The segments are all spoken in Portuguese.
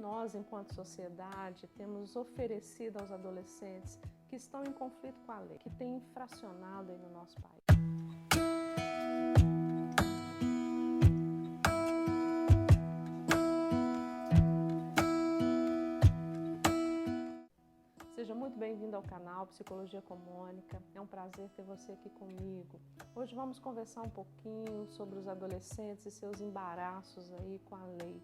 nós, enquanto sociedade, temos oferecido aos adolescentes que estão em conflito com a lei, que têm infracionado aí no nosso país? Seja muito bem-vindo ao canal Psicologia com Mônica. É um prazer ter você aqui comigo. Hoje vamos conversar um pouquinho sobre os adolescentes e seus embaraços aí com a lei.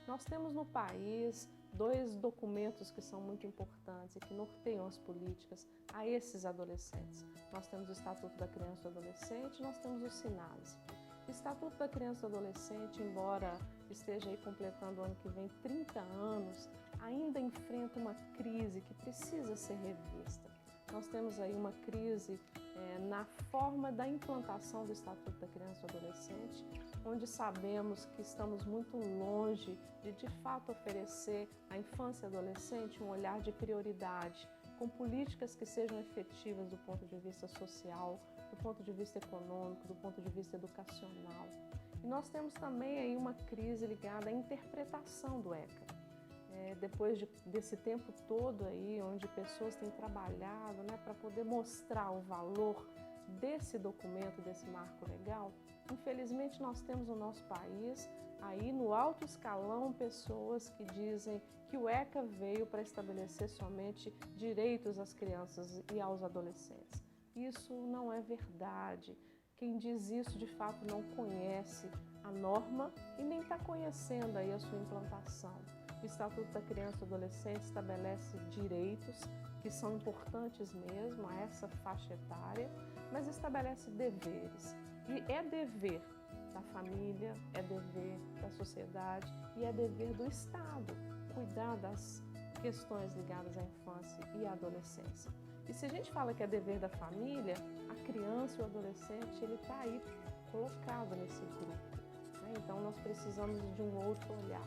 Nós temos no país dois documentos que são muito importantes e que norteiam as políticas a esses adolescentes. Nós temos o Estatuto da Criança e do Adolescente e nós temos o SINASE. O Estatuto da Criança e do Adolescente, embora esteja aí completando o ano que vem 30 anos, ainda enfrenta uma crise que precisa ser revista. Nós temos aí uma crise na forma da implantação do Estatuto da Criança e do Adolescente, onde sabemos que estamos muito longe de fato oferecer à infância e adolescente um olhar de prioridade, com políticas que sejam efetivas do ponto de vista social, do ponto de vista econômico, do ponto de vista educacional. E nós temos também aí uma crise ligada à interpretação do ECA. Depois desse tempo todo aí, onde pessoas têm trabalhado para poder mostrar o valor desse documento, desse marco legal, infelizmente nós temos no nosso país, aí no alto escalão, pessoas que dizem que o ECA veio para estabelecer somente direitos às crianças e aos adolescentes. Isso não é verdade. Quem diz isso, de fato, não conhece a norma e nem está conhecendo aí a sua implantação. O Estatuto da Criança e do Adolescente estabelece direitos que são importantes mesmo a essa faixa etária, mas estabelece deveres. E é dever da família, é dever da sociedade e é dever do Estado cuidar das questões ligadas à infância e à adolescência. E se a gente fala que é dever da família, a criança e o adolescente ele está aí colocado nesse grupo, Então nós precisamos de um outro olhar.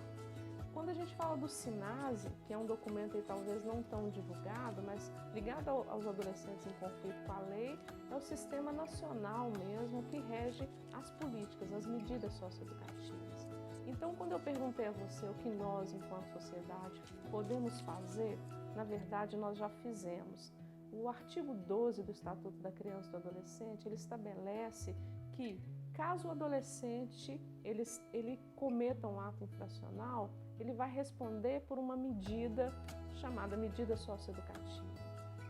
Quando a gente fala do SINASE, que é um documento aí, talvez não tão divulgado, mas ligado aos adolescentes em conflito com a lei, é o sistema nacional mesmo que rege as políticas, as medidas socioeducativas. Então, quando eu perguntei a você o que nós, enquanto sociedade, podemos fazer, na verdade, nós já fizemos. O artigo 12 do Estatuto da Criança e do Adolescente, ele estabelece que, caso o adolescente ele cometa um ato infracional, ele vai responder por uma medida chamada medida socioeducativa.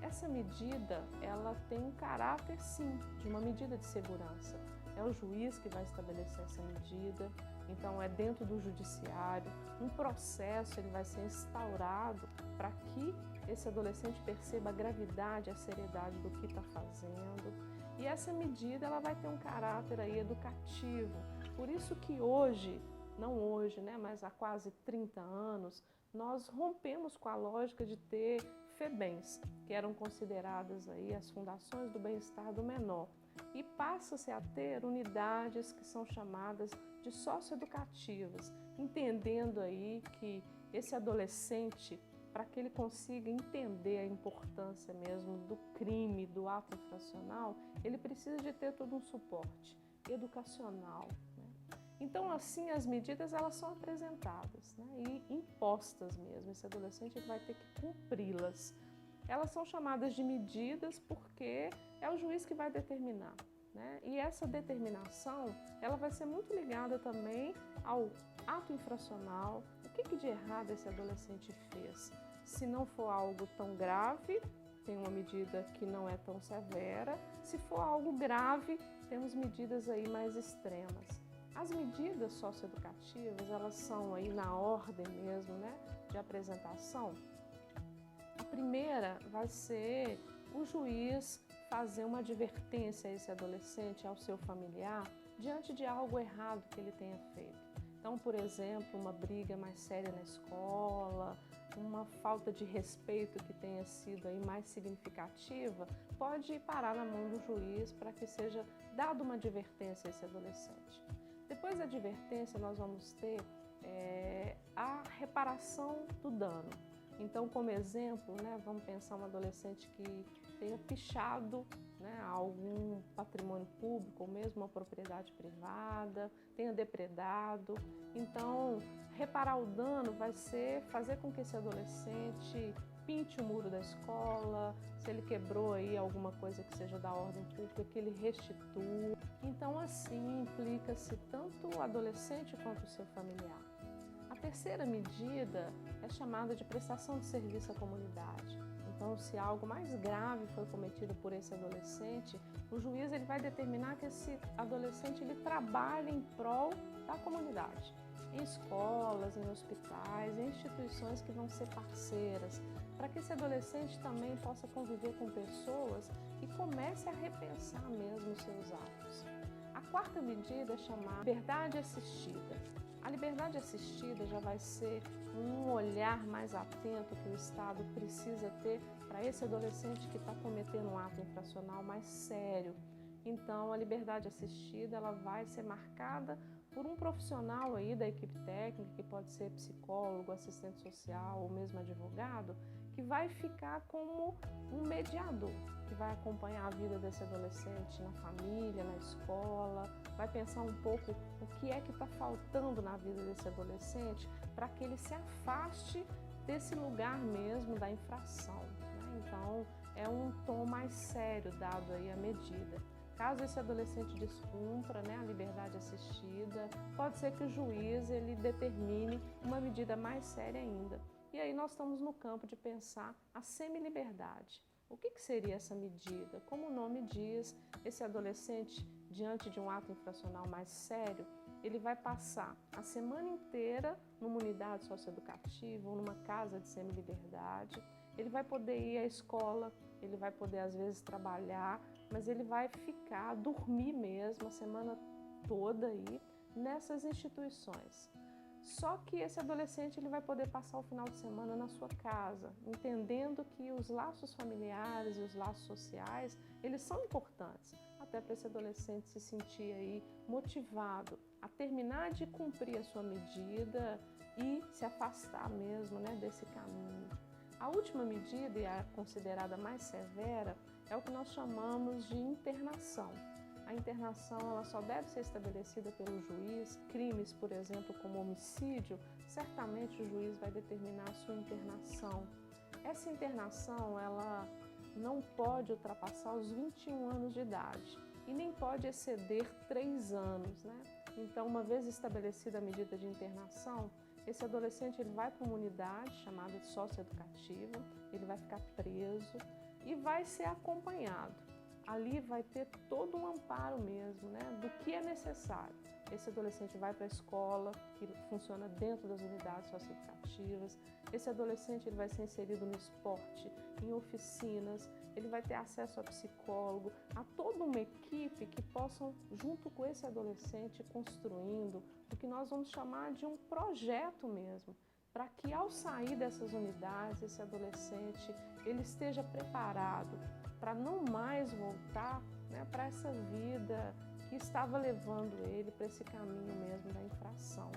Essa medida, ela tem um caráter, sim, de uma medida de segurança. É o juiz que vai estabelecer essa medida, então é dentro do judiciário, um processo ele vai ser instaurado para que esse adolescente perceba a gravidade, a seriedade do que está fazendo. E essa medida ela vai ter um caráter aí educativo. Por isso que hoje, não hoje, mas há quase 30 anos, nós rompemos com a lógica de ter FEBEMs, que eram consideradas aí as fundações do bem-estar do menor. E passa-se a ter unidades que são chamadas de socioeducativas, entendendo aí que esse adolescente, para que ele consiga entender a importância mesmo do crime, do ato infracional, ele precisa de ter todo um suporte educacional. Então, assim, as medidas elas são apresentadas e impostas mesmo. Esse adolescente ele vai ter que cumpri-las. Elas são chamadas de medidas porque é o juiz que vai determinar. E essa determinação ela vai ser muito ligada também ao ato infracional. O que de errado esse adolescente fez? Se não for algo tão grave, tem uma medida que não é tão severa. Se for algo grave, temos medidas aí mais extremas. As medidas socioeducativas, elas são aí na ordem mesmo, de apresentação. A primeira vai ser o juiz fazer uma advertência a esse adolescente, ao seu familiar, diante de algo errado que ele tenha feito. Então, por exemplo, uma briga mais séria na escola, uma falta de respeito que tenha sido aí mais significativa, pode parar na mão do juiz para que seja dada uma advertência a esse adolescente. Depois da advertência, nós vamos ter a reparação do dano. Então, como exemplo, vamos pensar um adolescente que tenha pichado algum patrimônio público ou mesmo uma propriedade privada, tenha depredado. Então, Reparar o dano vai ser fazer com que esse adolescente pinte o muro da escola, se ele quebrou aí alguma coisa que seja da ordem pública, que ele restitua. Então, assim, implica-se tanto o adolescente quanto o seu familiar. A terceira medida é chamada de prestação de serviço à comunidade. Então, se algo mais grave foi cometido por esse adolescente, o juiz ele vai determinar que esse adolescente ele trabalhe em prol da comunidade, em escolas, em hospitais, em instituições que vão ser parceiras, para que esse adolescente também possa conviver com pessoas e comece a repensar mesmo os seus atos. A quarta medida é chamada liberdade assistida. A liberdade assistida já vai ser um olhar mais atento que o Estado precisa ter para esse adolescente que está cometendo um ato infracional mais sério. Então, a liberdade assistida ela vai ser marcada por um profissional aí da equipe técnica, que pode ser psicólogo, assistente social ou mesmo advogado, que vai ficar como um mediador, que vai acompanhar a vida desse adolescente na família, na escola, vai pensar um pouco o que é que está faltando na vida desse adolescente para que ele se afaste desse lugar mesmo da infração, né? Então, é um tom mais sério dado aí a medida. Caso esse adolescente descumpra, né, a liberdade assistida, pode ser que o juiz ele determine uma medida mais séria ainda. E aí nós estamos no campo de pensar a semi-liberdade. O que seria essa medida? Como o nome diz, esse adolescente, diante de um ato infracional mais sério, ele vai passar a semana inteira numa unidade socioeducativa ou numa casa de semi-liberdade. Ele vai poder ir à escola, ele vai poder às vezes trabalhar, mas ele vai ficar, dormir mesmo a semana toda aí nessas instituições. Só que esse adolescente ele vai poder passar o final de semana na sua casa, entendendo que os laços familiares e os laços sociais, eles são importantes, até para esse adolescente se sentir aí motivado a terminar de cumprir a sua medida e se afastar mesmo, né, desse caminho. A última medida, e a considerada mais severa, é o que nós chamamos de internação. A internação ela só deve ser estabelecida pelo juiz. Crimes, por exemplo, como homicídio, certamente o juiz vai determinar a sua internação. Essa internação ela não pode ultrapassar os 21 anos de idade e nem pode exceder 3 anos, né? Então, uma vez estabelecida a medida de internação, esse adolescente ele vai para uma unidade chamada de socioeducativa, ele vai ficar preso e vai ser acompanhado. Ali vai ter todo um amparo mesmo, né, do que é necessário. Esse adolescente vai para a escola, que funciona dentro das unidades socioeducativas. Esse adolescente ele vai ser inserido no esporte, em oficinas, ele vai ter acesso a psicólogo, a toda uma equipe que possam, junto com esse adolescente, construindo o que nós vamos chamar de um projeto mesmo, para que ao sair dessas unidades, esse adolescente ele esteja preparado para não mais voltar, né, para essa vida que estava levando ele para esse caminho mesmo da infração.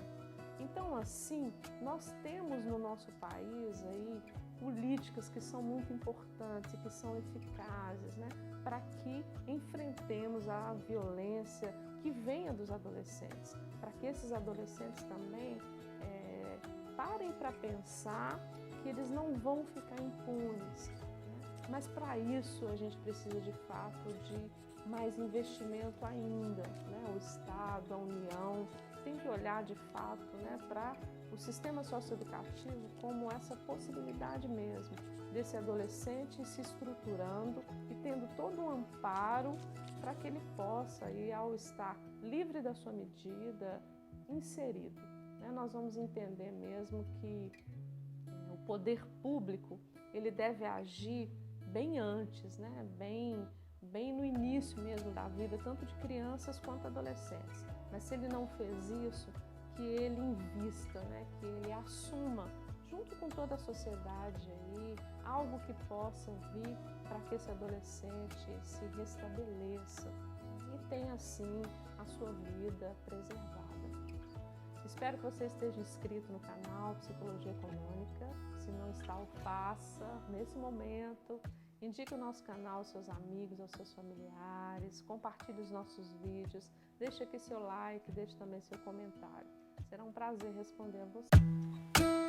Então, assim, nós temos no nosso país aí políticas que são muito importantes e que são eficazes, né, para que enfrentemos a violência que venha dos adolescentes, para que esses adolescentes também parem para pensar que eles não vão ficar impunes. Mas para isso a gente precisa de fato de mais investimento ainda, né? O Estado, a União tem que olhar de fato, né, para o sistema socioeducativo como essa possibilidade mesmo desse adolescente se estruturando e tendo todo um amparo para que ele possa, aí, ao estar livre da sua medida, inserido, né? Nós vamos entender mesmo que o poder público ele deve agir bem antes, né? bem no início mesmo da vida, tanto de crianças quanto adolescentes. Mas se ele não fez isso, que ele invista, né? Que ele assuma, junto com toda a sociedade aí, algo que possa vir para que esse adolescente se restabeleça e tenha assim a sua vida preservada. Espero que você esteja inscrito no canal Psicologia Econômica. Se não está, o faça nesse momento. Indique o nosso canal aos seus amigos, aos seus familiares. Compartilhe os nossos vídeos. Deixe aqui seu like, deixe também seu comentário. Será um prazer responder a você.